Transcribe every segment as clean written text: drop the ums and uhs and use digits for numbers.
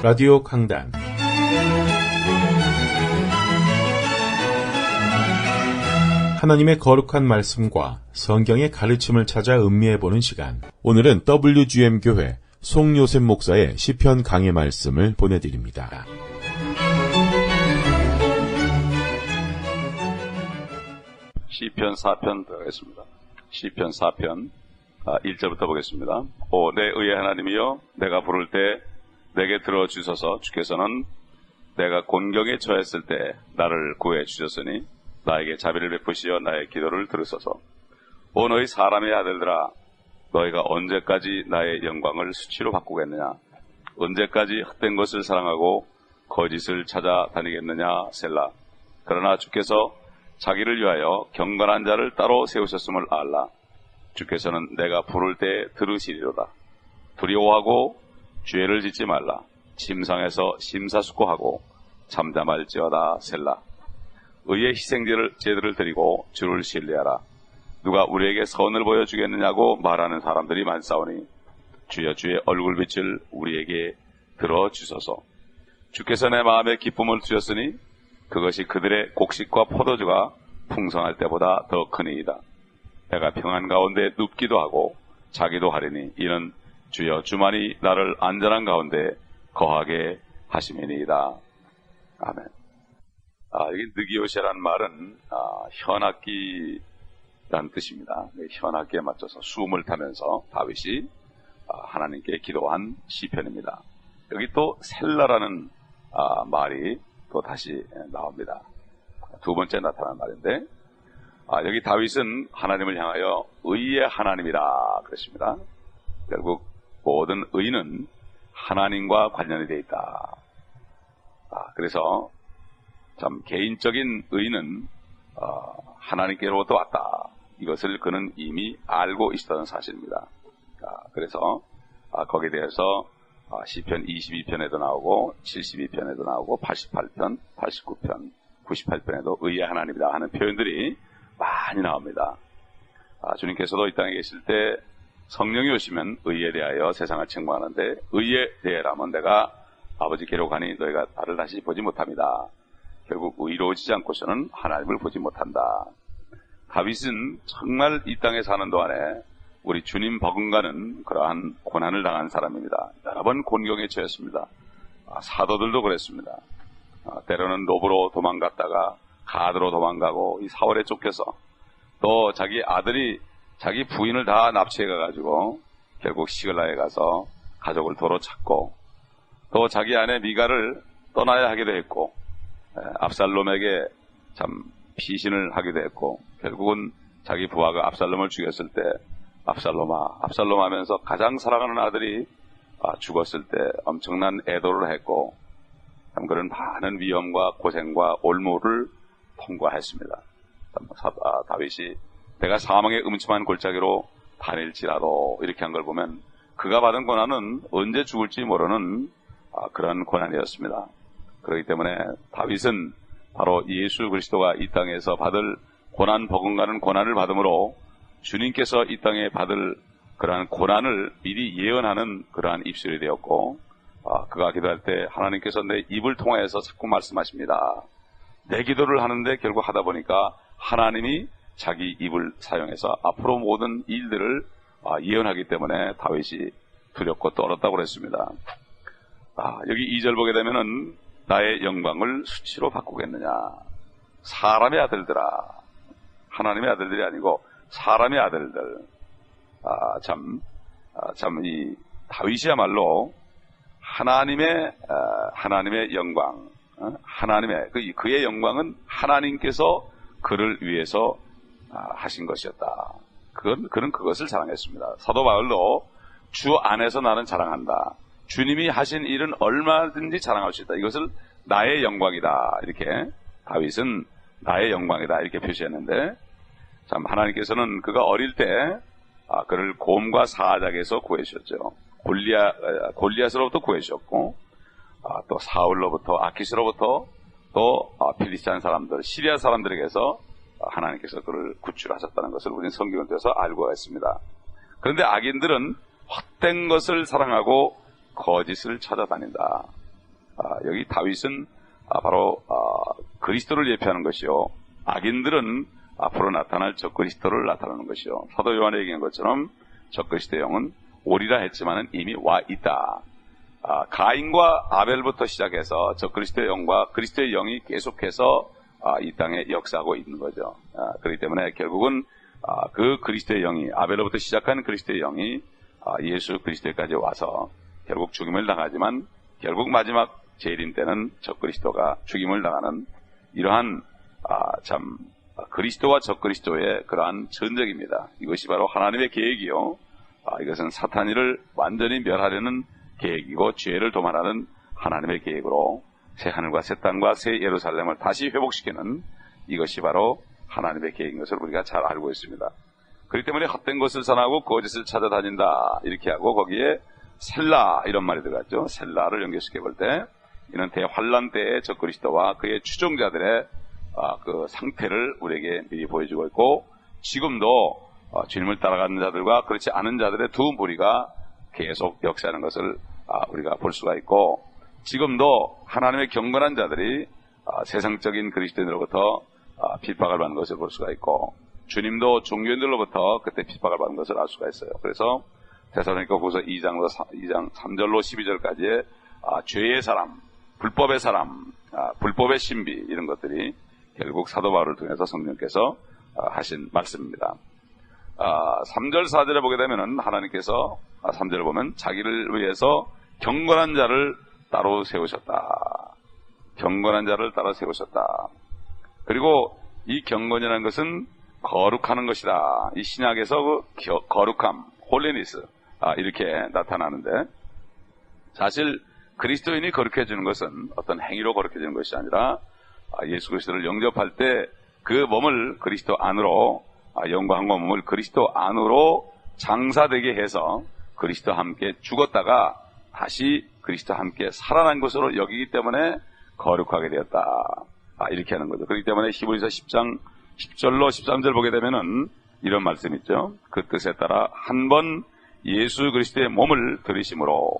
라디오 강단 하나님의 거룩한 말씀과 성경의 가르침을 찾아 음미해보는 시간. 오늘은 WGM교회 송요셉 목사의 시편 강해 말씀을 보내드립니다. 시편 4편 들어가겠습니다. 시편 4편 1절부터 보겠습니다. 오, 내 의의 하나님이여, 내가 부를 때 내게 들어주소서. 주께서는 내가 곤경에 처했을 때 나를 구해 주셨으니 나에게 자비를 베푸시어 나의 기도를 들으소서. 오, 너희 사람의 아들들아, 너희가 언제까지 나의 영광을 수치로 바꾸겠느냐? 언제까지 헛된 것을 사랑하고 거짓을 찾아다니겠느냐? 셀라. 그러나 주께서 자기를 위하여 경건한 자를 따로 세우셨음을 알라. 주께서는 내가 부를 때 들으시리로다. 두려워하고 죄를 짓지 말라. 침상에서 심사숙고하고 잠잠할지어다. 셀라. 의의 희생제들을 드리고 주를 신뢰하라. 누가 우리에게 선을 보여주겠느냐고 말하는 사람들이 많사오니 주여, 주의 얼굴빛을 우리에게 들어주소서. 주께서 내 마음에 기쁨을 주셨으니 그것이 그들의 곡식과 포도주가 풍성할 때보다 더 크니이다. 내가 평안 가운데 눕기도 하고 자기도 하리니 이는 주여, 주만이 나를 안전한 가운데 거하게 하심이니이다. 아멘. 여기 느기오시라는 말은 현악기라는 뜻입니다. 현악기에 맞춰서 숨을 타면서 다윗이 하나님께 기도한 시편입니다. 여기 또 셀라라는 말이 또 다시 나옵니다. 두 번째 나타난 말인데, 여기 다윗은 하나님을 향하여 의의 하나님이라 그랬습니다. 결국 모든 의는 하나님과 관련이 되어 있다. 그래서 참 개인적인 의는 하나님께로부터 왔다. 이것을 그는 이미 알고 있었던 사실입니다. 그래서 거기에 대해서 시편 22편에도 나오고 72편에도 나오고 88편, 89편, 98편에도 의의 하나님이다 하는 표현들이 많이 나옵니다. 주님께서도 이 땅에 계실 때 성령이 오시면 의에 대하여 세상을 책망하는데, 의에 대해라면 내가 아버지께로 가니 너희가 나를 다시 보지 못합니다. 결국 의로워지지 않고서는 하나님을 보지 못한다. 다윗은 정말 이 땅에 사는 동안에 우리 주님 버금가는 그러한 고난을 당한 사람입니다. 여러 번 곤경에 처했습니다. 사도들도 그랬습니다. 때로는 노브로 도망갔다가 가드로 도망가고 이 사월에 쫓겨서, 또 자기 아들이 자기 부인을 다 납치해 가가지고 결국 시글라에 가서 가족을 도로 찾고, 또 자기 아내 미가를 떠나야 하기도 했고, 압살롬에게 참 피신을 하기도 했고, 결국은 자기 부하가 압살롬을 죽였을 때 압살롬아, 압살롬 하면서 가장 사랑하는 아들이 죽었을 때 엄청난 애도를 했고, 참 그런 많은 위험과 고생과 올무를 통과했습니다. 다윗이 내가 사망의 음침한 골짜기로 다닐지라도 이렇게 한 걸 보면 그가 받은 고난은 언제 죽을지 모르는 그런 고난이었습니다. 그렇기 때문에 다윗은 바로 예수 그리스도가 이 땅에서 받을 고난 버금가는 고난을 받음으로 주님께서 이 땅에 받을 그러한 고난을 미리 예언하는 그러한 입술이 되었고, 그가 기도할 때 하나님께서 내 입을 통해서 자꾸 말씀하십니다. 내 기도를 하는데 결국 하다 보니까 하나님이 자기 입을 사용해서 앞으로 모든 일들을 예언하기 때문에 다윗이 두렵고 떨었다고 그랬습니다. 여기 2절 보게 되면은 나의 영광을 수치로 바꾸겠느냐. 사람의 아들들아. 하나님의 아들들이 아니고 사람의 아들들. 참 이 다윗이야말로 하나님의 영광, 그의 영광은 하나님께서 그를 위해서 하신 것이었다. 그는 그것을 자랑했습니다. 사도 바울도 주 안에서 나는 자랑한다. 주님이 하신 일은 얼마든지 자랑할 수 있다. 이것을 나의 영광이다. 이렇게 다윗은 나의 영광이다. 이렇게 표시했는데, 참 하나님께서는 그가 어릴 때 그를 곰과 사자에게서 구해주셨죠. 골리앗으로부터 구해주셨고, 또 사울로부터, 아키스로부터, 또 필리스티안 사람들, 시리아 사람들에게서 하나님께서 그를 구출하셨다는 것을 우리는 성경을 통해서 알고 있습니다. 그런데 악인들은 헛된 것을 사랑하고 거짓을 찾아다닌다. 여기 다윗은 바로 그리스도를 예표하는 것이요. 악인들은 앞으로 나타날 적그리스도를 나타내는 것이요. 사도 요한이 얘기한 것처럼 적그리스도의 영은 오리라 했지만 이미 와 있다. 가인과 아벨부터 시작해서 적그리스도의 영과 그리스도의 영이 계속해서 이 땅에 역사하고 있는 거죠. 그렇기 때문에 결국은 그 그리스도의 영이, 아벨로부터 시작한 그리스도의 영이 예수 그리스도까지 와서 결국 죽임을 당하지만 결국 마지막 재림 때는 적그리스도가 죽임을 당하는 이러한 참 그리스도와 적그리스도의 그러한 전쟁입니다. 이것이 바로 하나님의 계획이요. 이것은 사탄이를 완전히 멸하려는 계획이고 죄를 도말하는 하나님의 계획으로 새 하늘과 새 땅과 새 예루살렘을 다시 회복시키는 이것이 바로 하나님의 계획인 것을 우리가 잘 알고 있습니다. 그렇기 때문에 헛된 것을 선하고 거짓을 찾아다닌다 이렇게 하고 거기에 셀라 이런 말이 들어갔죠. 셀라를 연결시켜 볼 때 이는 대환란 때의 적그리스도와 그의 추종자들의 그 상태를 우리에게 미리 보여주고 있고 지금도 주님을 따라가는 자들과 그렇지 않은 자들의 두 무리가 계속 역사하는 것을 우리가 볼 수가 있고 지금도 하나님의 경건한 자들이 세상적인 그리스도인으로부터 핍박을 받는 것을 볼 수가 있고 주님도 종교인들로부터 그때 핍박을 받는 것을 알 수가 있어요. 그래서 데살로니가후서 2장 3절로 12절까지의 죄의 사람, 불법의 사람, 불법의 신비 이런 것들이 결국 사도 바울을 통해서 성령께서 하신 말씀입니다. 3절 4절에 보게 되면은 하나님께서 3절을 보면 자기를 위해서 경건한 자를 따로 세우셨다. 경건한 자를 따로 세우셨다. 그리고 이 경건이라는 것은 거룩하는 것이다. 이 신약에서 그 거룩함, 홀리니스 이렇게 나타나는데 사실 그리스도인이 거룩해지는 것은 어떤 행위로 거룩해지는 것이 아니라 예수 그리스도를 영접할 때 그 몸을 그리스도 안으로 영광과 몸을 그리스도 안으로 장사되게 해서 그리스도와 함께 죽었다가 다시 그리스도와 함께 살아난 것으로 여기기 때문에 거룩하게 되었다. 이렇게 하는 거죠. 그렇기 때문에 히브리서 10장 10절로 13절 보게 되면은 이런 말씀이 있죠. 그 뜻에 따라 한 번 예수 그리스도의 몸을 들이심으로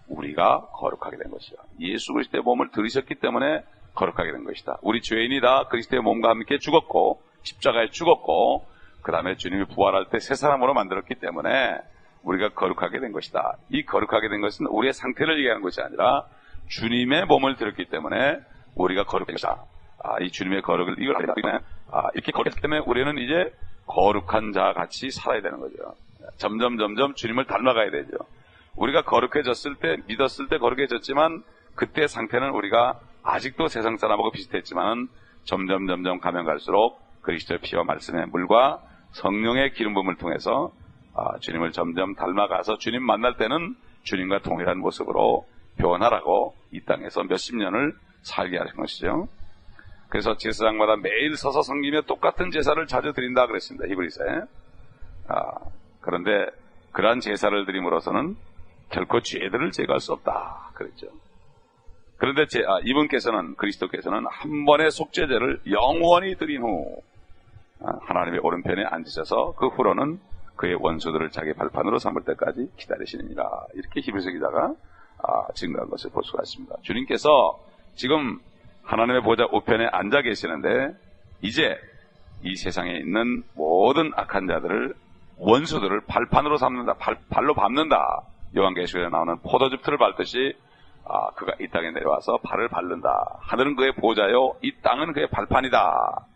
우리가 거룩하게 된 것이야. 예수 그리스도의 몸을 들이셨기 때문에 거룩하게 된 것이다. 우리 죄인이 다 그리스도의 몸과 함께 죽었고 십자가에 죽었고 그 다음에 주님이 부활할 때 새 사람으로 만들었기 때문에 우리가 거룩하게 된 것이다. 이 거룩하게 된 것은 우리의 상태를 얘기하는 것이 아니라 주님의 몸을 들었기 때문에 우리가 거룩한 것이다. 이 주님의 거룩을 이걸 알기 때문에 이렇게 거룩했기 때문에 우리는 이제 거룩한 자 같이 살아야 되는 거죠. 점점 주님을 닮아가야 되죠. 우리가 거룩해졌을 때, 믿었을 때 거룩해졌지만 그때 상태는 우리가 아직도 세상 사람하고 비슷했지만 점점 가면 갈수록 그리스도의 피와 말씀의 물과 성령의 기름 부음을 통해서 주님을 점점 닮아가서 주님 만날 때는 주님과 동일한 모습으로 변화라고 이 땅에서 몇십 년을 살게 하신 것이죠. 그래서 제사장마다 매일 서서 섬기며 똑같은 제사를 자주 드린다 그랬습니다. 히브리서에. 그런데 그러한 제사를 드림으로서는 결코 죄들을 제거할 수 없다 그랬죠. 그런데 이분께서는 그리스도께서는 한 번의 속죄제를 영원히 드린 후 하나님의 오른편에 앉으셔서 그 후로는 그의 원수들을 자기 발판으로 삼을 때까지 기다리시느니라. 이렇게 히브리서 기자가 증거한 것을 볼 수가 있습니다. 주님께서 지금 하나님의 보좌 우편에 앉아 계시는데 이제 이 세상에 있는 모든 악한 자들을 원수들을 발판으로 삼는다. 발로 밟는다. 요한계시록에 나오는 포도즙 틀을 밟듯이 그가 이 땅에 내려와서 발을 밟는다. 하늘은 그의 보좌요 이 땅은 그의 발판이다.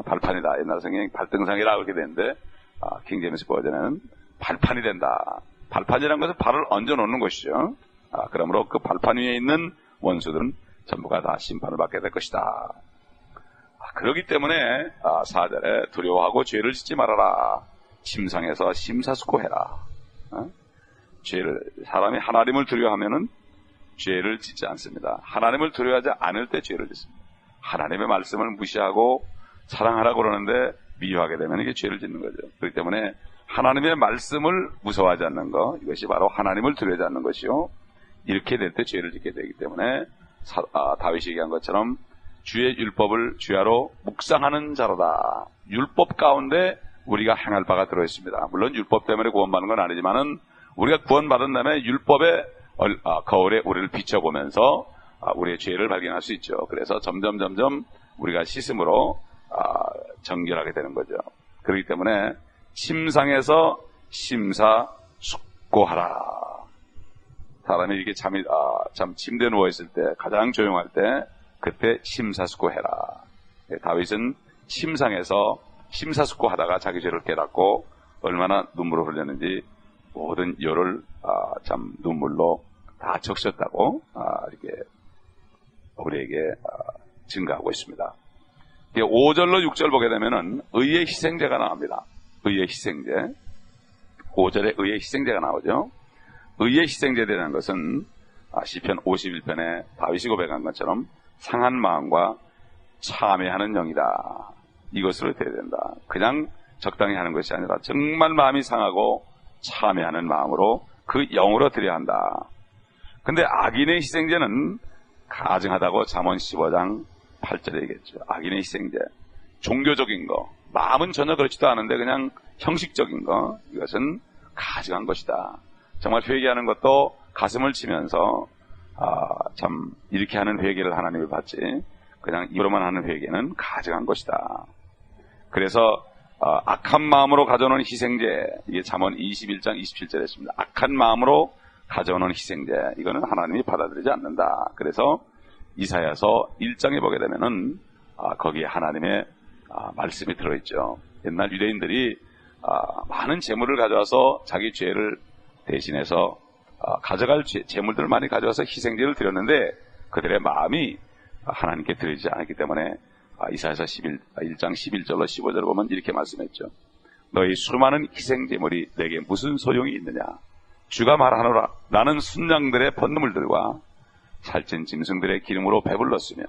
발판이다. 옛날 성경에 발등상이라 그렇게 되는데 킹제임스 버전에는 발판이 된다. 발판이라는 것은 발을 얹어놓는 것이죠. 그러므로 그 발판 위에 있는 원수들은 전부가 다 심판을 받게 될 것이다. 그렇기 때문에 4절에 두려워하고 죄를 짓지 말아라. 침상에서 심사숙고해라. 사람이 하나님을 두려워하면은 죄를 짓지 않습니다. 하나님을 두려워하지 않을 때 죄를 짓습니다. 하나님의 말씀을 무시하고 사랑하라고 그러는데 미워하게 되면 이게 죄를 짓는 거죠. 그렇기 때문에 하나님의 말씀을 무서워하지 않는 것, 이것이 바로 하나님을 두려워하지 않는 것이요. 이렇게 될 때 죄를 짓게 되기 때문에 다윗이 얘기한 것처럼 주의 율법을 주야로 묵상하는 자로다. 율법 가운데 우리가 행할 바가 들어있습니다. 물론 율법 때문에 구원받는 건 아니지만은 우리가 구원받은 다음에 율법의 거울에 우리를 비춰보면서 우리의 죄를 발견할 수 있죠. 그래서 점점 우리가 씻음으로 정결하게 되는 거죠. 그렇기 때문에 침상에서 심사숙고하라. 사람이 이렇게 참 침대에 누워있을 때 가장 조용할 때 그때 심사숙고해라. 다윗은 침상에서 심사숙고하다가 자기 죄를 깨닫고 얼마나 눈물을 흘렸는지 모든 요를 참 눈물로 다 적셨다고 이렇게 우리에게 증거하고 있습니다. 5절로 6절 보게 되면은 의의 희생제가 나옵니다. 의의 희생제. 5절에 의의 희생제가 나오죠. 의의 희생제라는 것은 시편 51편에 다윗이 고백한 것처럼 상한 마음과 참회하는 영이다. 이것으로 돼야 된다. 그냥 적당히 하는 것이 아니라 정말 마음이 상하고 참회하는 마음으로 그 영으로 드려야 한다. 근데 악인의 희생제는 가증하다고 잠언 15장 8절에 얘기했죠. 악인의 희생제. 종교적인 거. 마음은 전혀 그렇지도 않은데 그냥 형식적인 거. 이것은 가증한 것이다. 정말 회개하는 것도 가슴을 치면서 참 이렇게 하는 회개를 하나님을 받지 그냥 이로만 하는 회개는 가증한 것이다. 그래서 악한 마음으로 가져오는 희생제, 이게 잠언 21장 27절에 있습니다. 악한 마음으로 가져오는 희생제, 이거는 하나님이 받아들이지 않는다. 그래서 이사야서 1장에 보게 되면은 거기에 하나님의 말씀이 들어있죠. 옛날 유대인들이 많은 재물을 가져와서 자기 죄를 대신해서 가져갈 재물들을 많이 가져와서 희생제를 드렸는데 그들의 마음이 하나님께 드리지 않았기 때문에 이사야서 1장 11절로 15절을 보면 이렇게 말씀했죠. 너희 수많은 희생제물이 내게 무슨 소용이 있느냐. 주가 말하노라. 나는 순양들의 번물들과 살찐 짐승들의 기름으로 배불렀으며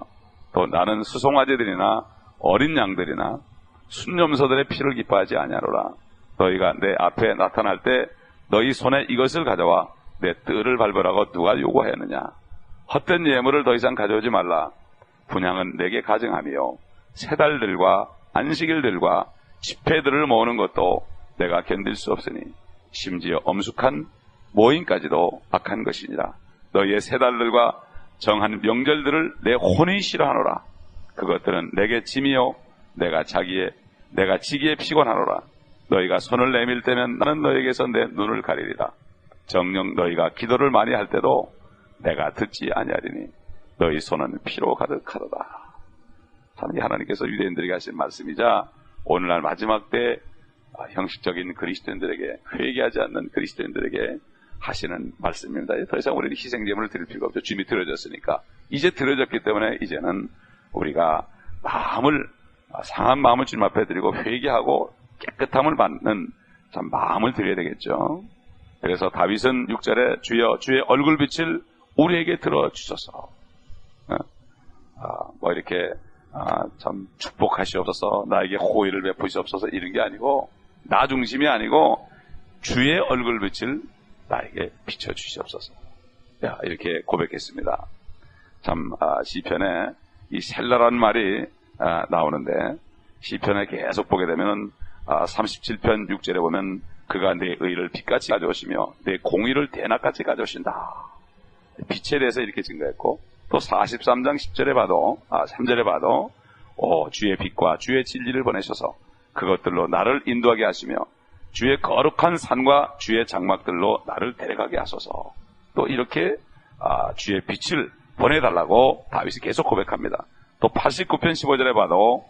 또 나는 수송아지들이나 어린 양들이나 순념소들의 피를 기뻐하지 아니하노라. 너희가 내 앞에 나타날 때 너희 손에 이것을 가져와 내 뜰을 밟으라고 누가 요구하였느냐. 헛된 예물을 더 이상 가져오지 말라. 분향은 내게 가증하며 새달들과 안식일들과 집회들을 모으는 것도 내가 견딜 수 없으니 심지어 엄숙한 모임까지도 악한 것이니라. 너희의 새달들과 정한 명절들을 내 혼이 싫어하노라. 그것들은 내게 짐이요 내가 지기에 피곤하노라. 너희가 손을 내밀 때면 나는 너희에게서 내 눈을 가리리라. 정녕 너희가 기도를 많이 할 때도 내가 듣지 아니하리니 너희 손은 피로 가득하도다. 참 이 하나님께서 유대인들에게 하신 말씀이자 오늘날 마지막 때 형식적인 그리스도인들에게 회개하지 않는 그리스도인들에게 하시는 말씀입니다. 더 이상 우리는 희생제물을 드릴 필요가 없죠. 주님이 드려졌으니까. 이제 드려졌기 때문에 이제는 우리가 상한 마음을 주님 앞에 드리고 회개하고 깨끗함을 받는 참 마음을 드려야 되겠죠. 그래서 다윗은 6절에 주여 주의 얼굴빛을 우리에게 들어주소서. 이렇게 참 축복하시옵소서, 나에게 호의를 베푸시옵소서 이런 게 아니고 나 중심이 아니고 주의 얼굴빛을 나에게 비춰주시옵소서. 이렇게 고백했습니다. 참 시편에 이 셀라라는 말이 나오는데 시편에 계속 보게 되면 37편 6절에 보면 그가 내 의를 빛같이 가져오시며 내 공의를 대낮같이 가져오신다. 빛에 대해서 이렇게 증거했고 또 43장 10절에 봐도 3절에 봐도 주의 빛과 주의 진리를 보내셔서 그것들로 나를 인도하게 하시며 주의 거룩한 산과 주의 장막들로 나를 데려가게 하소서. 또 이렇게 주의 빛을 보내달라고 다윗이 계속 고백합니다. 또 89편 15절에 봐도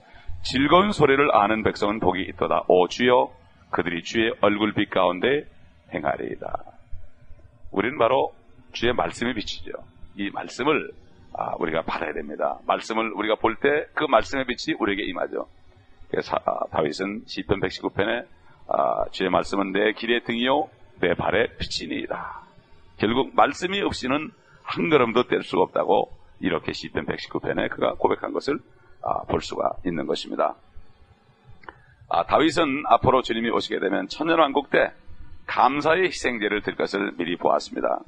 즐거운 소리를 아는 백성은 복이 있도다. 오 주여 그들이 주의 얼굴빛 가운데 행하리이다. 우리는 바로 주의 말씀의 빛이죠. 이 말씀을 우리가 받아야 됩니다. 말씀을 우리가 볼 때 그 말씀의 빛이 우리에게 임하죠. 그래서 다윗은 시편 119편에 주의 말씀은 내 길의 등이요 내 발의 빛이니이다. 결국 말씀이 없이는 한 걸음도 뗄 수가 없다고 이렇게 시편 119편에 그가 고백한 것을 볼 수가 있는 것입니다. 다윗은 앞으로 주님이 오시게 되면 천년왕국 때 감사의 희생제를 드릴 것을 미리 보았습니다.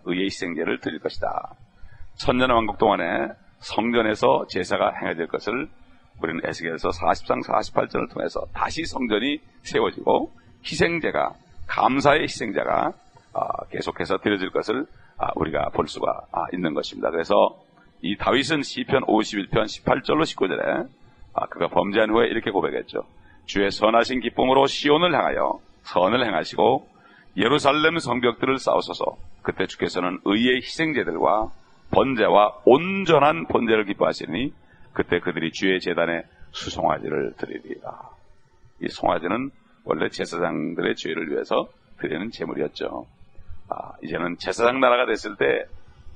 의의 희생제를 드릴 것이다. 천년왕국 동안에 성전에서 제사가 행해질 것을 우리는 에스겔서 40장 48절을 통해서 다시 성전이 세워지고 희생제가 감사의 희생제가 계속해서 드려질 것을 우리가 볼 수가 있는 것입니다. 그래서 이 다윗은 시편 51편 18절로 19절에 그가 범죄한 후에 이렇게 고백했죠. 주의 선하신 기쁨으로 시온을 향하여 선을 행하시고 예루살렘 성벽들을 쌓으소서. 그때 주께서는 의의 희생제들과 번제와 온전한 번제를 기뻐하시니 그때 그들이 주의 제단에 수송아지를 드리리라. 이 송아지는 원래 제사장들의 죄를 위해서 드리는 제물이었죠. 이제는 제사장 나라가 됐을 때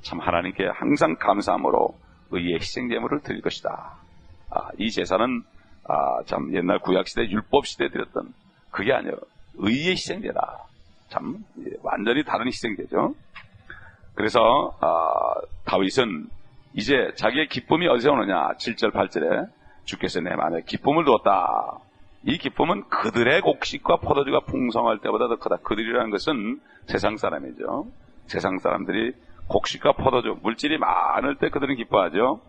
참 하나님께 항상 감사함으로 의의 희생제물을 드릴 것이다. 이 제사는 참 옛날 구약시대 율법시대에 드렸던 그게 아니에요. 의의 희생제다. 참 완전히 다른 희생제죠. 그래서 다윗은 이제 자기의 기쁨이 어디서 오느냐. 7절 8절에 주께서 내 마음에 기쁨을 두었다. 이 기쁨은 그들의 곡식과 포도주가 풍성할 때보다 더 크다. 그들이라는 것은 세상 사람이죠. 세상 사람들이 곡식과 포도주, 물질이 많을 때 그들은 기뻐하죠.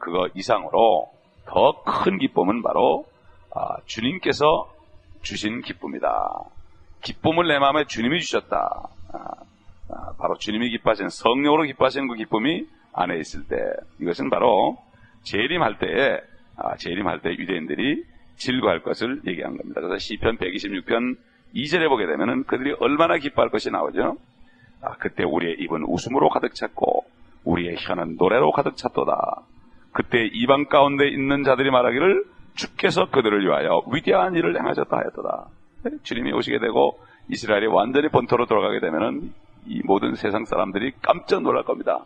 그거 이상으로 더 큰 기쁨은 바로 주님께서 주신 기쁨이다. 기쁨을 내 마음에 주님이 주셨다. 바로 주님이 기뻐하시는, 성령으로 기뻐하시는 그 기쁨이 안에 있을 때, 이것은 바로 재림할 때에 유대인들이 즐거워할 것을 얘기한 겁니다. 그래서 시편 126편 2절에 보게 되면은 그들이 얼마나 기뻐할 것이 나오죠. 그때 우리의 입은 웃음으로 가득 찼고 우리의 혀는 노래로 가득 찼도다. 그때 이방 가운데 있는 자들이 말하기를 주께서 그들을 위하여 위대한 일을 행하셨다 하였도다. 주님이 오시게 되고 이스라엘이 완전히 본토로 돌아가게 되면은 이 모든 세상 사람들이 깜짝 놀랄 겁니다.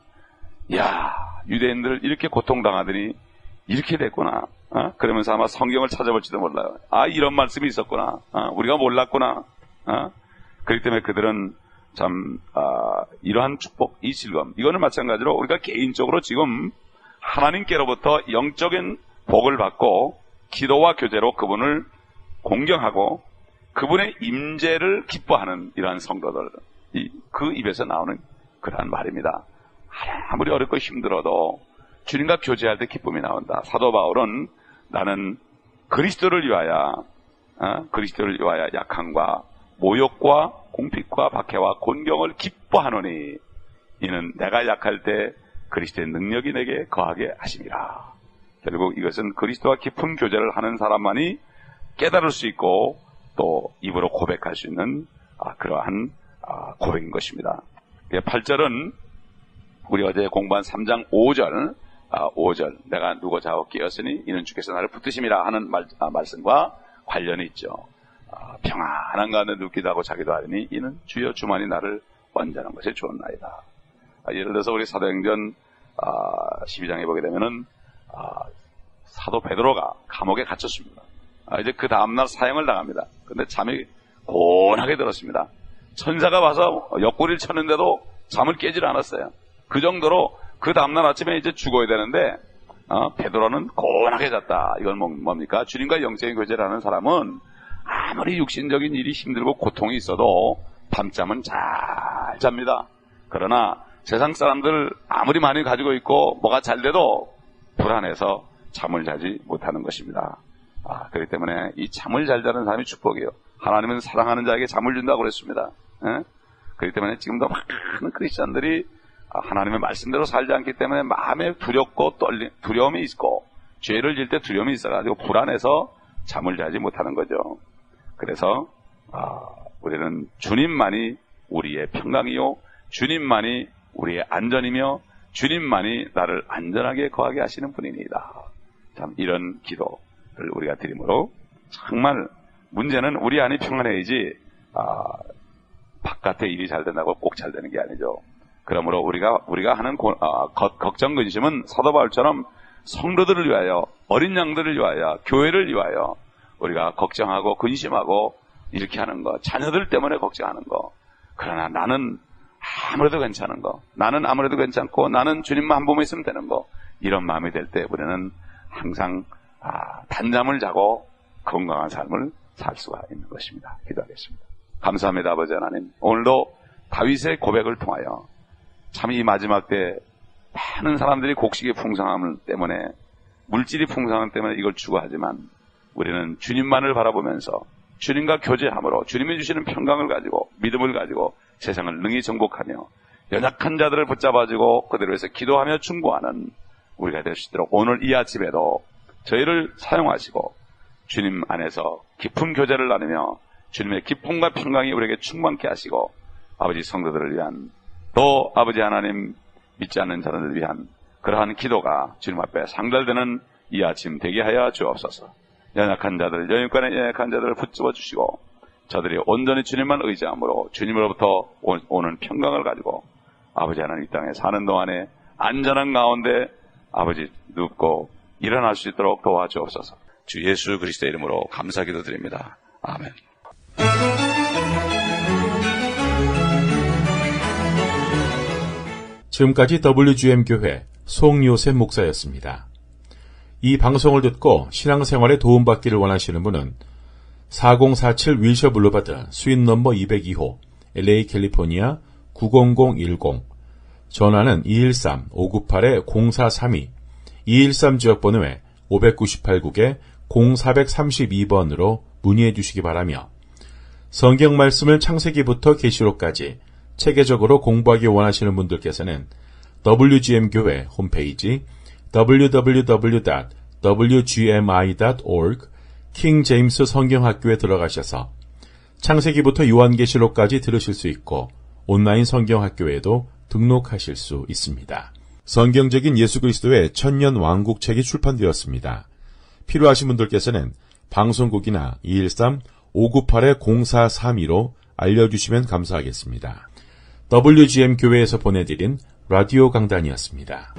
야, 유대인들 이렇게 고통당하더니 이렇게 됐구나. 그러면서 아마 성경을 찾아볼지도 몰라요. 이런 말씀이 있었구나. 우리가 몰랐구나. 그렇기 때문에 그들은 참 이러한 축복, 이 즐거움, 이거는 마찬가지로 우리가 개인적으로 지금 하나님께로부터 영적인 복을 받고 기도와 교제로 그분을 공경하고 그분의 임재를 기뻐하는 이러한 성도들, 그 입에서 나오는 그러한 말입니다. 아무리 어렵고 힘들어도 주님과 교제할 때 기쁨이 나온다. 사도 바울은 나는 그리스도를 위하여 약함과 모욕과 공핍과 박해와 곤경을 기뻐하노니 이는 내가 약할 때 그리스도의 능력이 내게 거하게 하심이라. 결국 이것은 그리스도와 깊은 교제를 하는 사람만이 깨달을 수 있고 또 입으로 고백할 수 있는 그러한 고백인 것입니다. 8절은 우리 어제 공부한 3장 5절 내가 누구 자고 깨었으니 이는 주께서 나를 붙드심이라 하는 말씀과 관련이 있죠. 평안한 가운데 눕기도 하고 자기도 하리니 이는 주여 주만이 나를 원자는 것이 좋은나이다. 예를 들어서 우리 사도행전 12장에 보게 되면은 사도 베드로가 감옥에 갇혔습니다. 이제 그 다음날 사형을 당합니다. 근데 잠이 곤하게 들었습니다. 천사가 와서 옆구리를 쳤는데도 잠을 깨질 않았어요. 그 정도로 그 다음날 아침에 이제 죽어야 되는데 베드로는 곤하게 잤다. 이건 뭡니까? 주님과 영적인 교제를 하는 사람은 아무리 육신적인 일이 힘들고 고통이 있어도 밤잠은 잘 잡니다. 그러나 세상 사람들 아무리 많이 가지고 있고 뭐가 잘 돼도 불안해서 잠을 자지 못하는 것입니다. 그렇기 때문에 이 잠을 잘 자는 사람이 축복이에요. 하나님은 사랑하는 자에게 잠을 준다고 그랬습니다. 그렇기 때문에 지금도 많은 크리스찬들이 하나님의 말씀대로 살지 않기 때문에 마음에 두려움이 있고 죄를 질 때 두려움이 있어가지고 불안해서 잠을 자지 못하는 거죠. 그래서 우리는 주님만이 우리의 평강이요, 주님만이 우리의 안전이며 주님만이 나를 안전하게 거하게 하시는 분이니이다. 참 이런 기도를 우리가 드림으로 정말 문제는 우리 안이 평안해야지 바깥의 일이 잘 된다고 꼭 잘 되는 게 아니죠. 그러므로 우리가 하는 걱정 근심은 사도 바울처럼 성도들을 위하여, 어린 양들을 위하여, 교회를 위하여 우리가 걱정하고 근심하고 이렇게 하는 거, 자녀들 때문에 걱정하는 거. 그러나 나는 아무래도 괜찮은 거, 나는 아무래도 괜찮고 나는 주님만 한 몸에 있으면 되는 거, 이런 마음이 될 때 우리는 항상 단잠을 자고 건강한 삶을 살 수가 있는 것입니다. 기도하겠습니다. 감사합니다. 아버지 하나님, 오늘도 다윗의 고백을 통하여 참 이 마지막 때 많은 사람들이 곡식의 풍성함 때문에, 물질이 풍성함 때문에 이걸 추구하지만 우리는 주님만을 바라보면서 주님과 교제함으로 주님이 주시는 평강을 가지고 믿음을 가지고 세상을 능히 정복하며 연약한 자들을 붙잡아주고 그들을 위해서 기도하며 충고하는 우리가 될 수 있도록 오늘 이 아침에도 저희를 사용하시고 주님 안에서 깊은 교제를 나누며 주님의 기쁨과 평강이 우리에게 충만케 하시고 아버지 성도들을 위한 또 아버지 하나님 믿지 않는 자들을 위한 그러한 기도가 주님 앞에 상달되는 이 아침 되게 하여 주옵소서. 연약한 자들, 영육간의 연약한 자들을 붙잡아 주시고 저들이 온전히 주님만 의지함으로 주님으로부터 오는 평강을 가지고 아버지 하나님 이 땅에 사는 동안에 안전한 가운데 아버지 눕고 일어날 수 있도록 도와주옵소서. 주 예수 그리스도의 이름으로 감사기도 드립니다. 아멘. 지금까지 WGM 교회 송요셉 목사였습니다. 이 방송을 듣고 신앙생활에 도움받기를 원하시는 분은 4047 윌셔 블루바드 스윗 넘버 202호 LA 캘리포니아 90010 전화는 213-598-0432 213 지역번호에 598국에 0432번으로 문의해 주시기 바라며 성경 말씀을 창세기부터 계시록까지 체계적으로 공부하기 원하시는 분들께서는 WGM 교회 홈페이지 www.wgmi.org 킹제임스 성경학교에 들어가셔서 창세기부터 요한계시록까지 들으실 수 있고 온라인 성경학교에도 등록하실 수 있습니다. 성경적인 예수 그리스도의 천년 왕국책이 출판되었습니다. 필요하신 분들께서는 방송국이나 213-598-0432로 알려주시면 감사하겠습니다. WGM 교회에서 보내드린 라디오 강단이었습니다.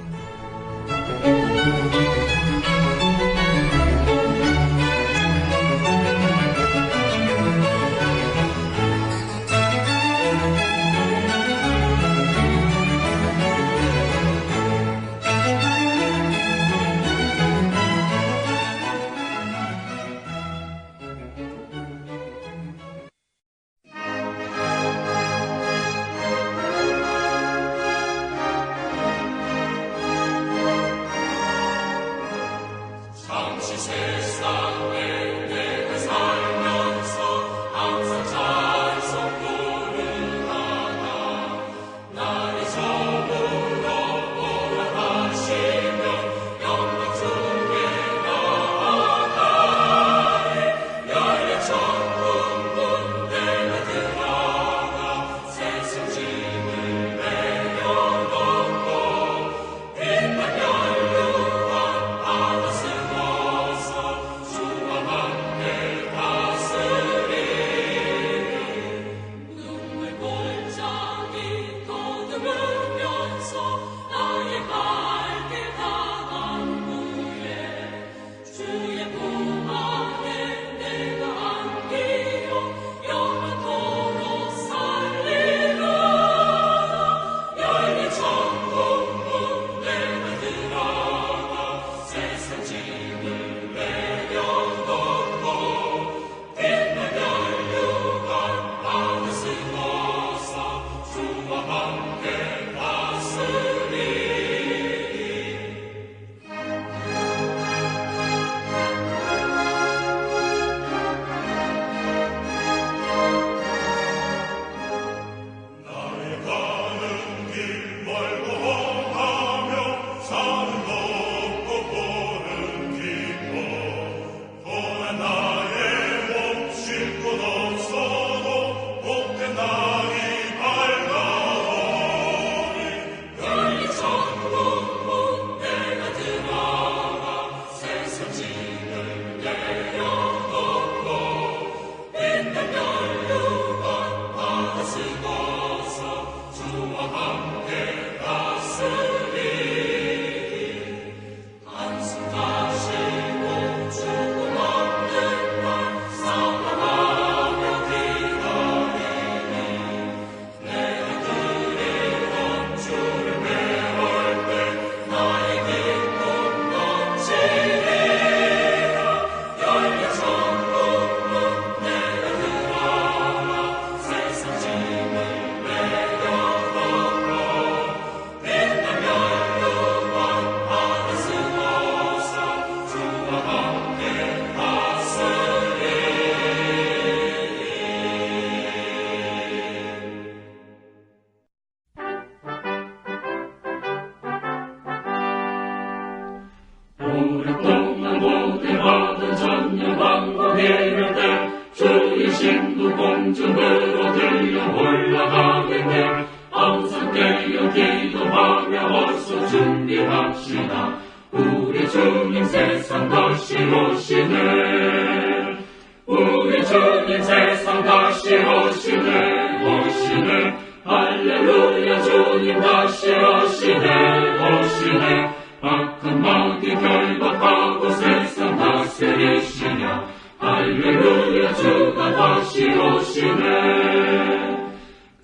산으로 들려 올라가겠네. 항상 깨어 기도하며 어서 준비합시다. 우리 주님 세상 다시 오시네. 우리 주님 세상 다시 오시네. 오시네. 할렐루야. 주님 다시 오시네. 오시네. 악한 마귀 결박하고 세상 다스리시며 할렐루야. 주가 다시 오시네.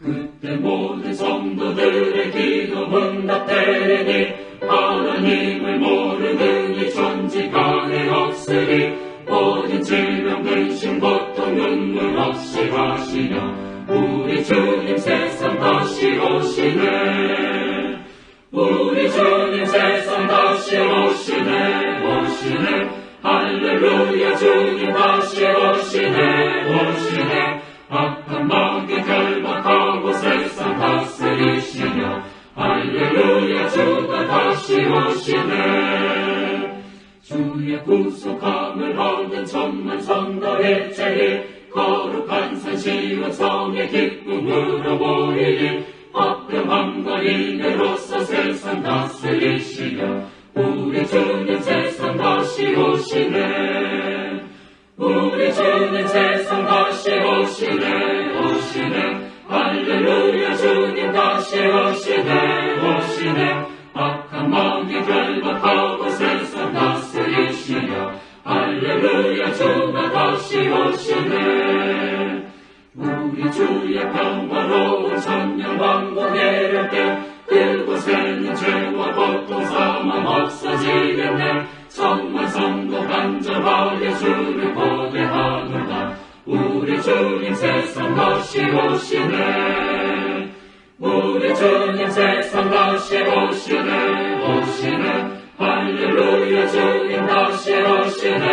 그때 모든 성도들의 기도 응답되리니 하나님을 모르는 이 천지간에 없으리. 모든 질병 근심 고통 눈물 없이 하시며 우리 주님 세상 다시 오시네. 우리 주님 세상 다시 오시네. 오시네. 할렐루야. 주님 다시 오시네. 오시네. 악한 마귀 결박하고 세상 다스리시며 할렐루야. 주가 다시 오시네. 주의 구속함을 얻은 천만 성도의 제리 거룩한 산 시온 성의 기쁨으로 모이리. 화평함과 인애로서 세상 다스리시며 우리 주님 세상 다시 오시네. 우리 주님 세상 다시 오시네. 오시네. 할렐루야. 주님 다시 오시네. 오시네. 악한 마귀 결박하고 세상 다스리시며 할렐루야. 주가 다시 오시네. 우리 주의 평화로운 천년 왕국 내릴 때 그곳에는 죄와 고통 사망 없어지겠네. 천만 성도 간절하게 주를 고대하노라. 우리 주님 세상 다시 오시네. 우리 주님 세상 다시 오시네. 오시네. 할렐루야. 주님 다시 오시네.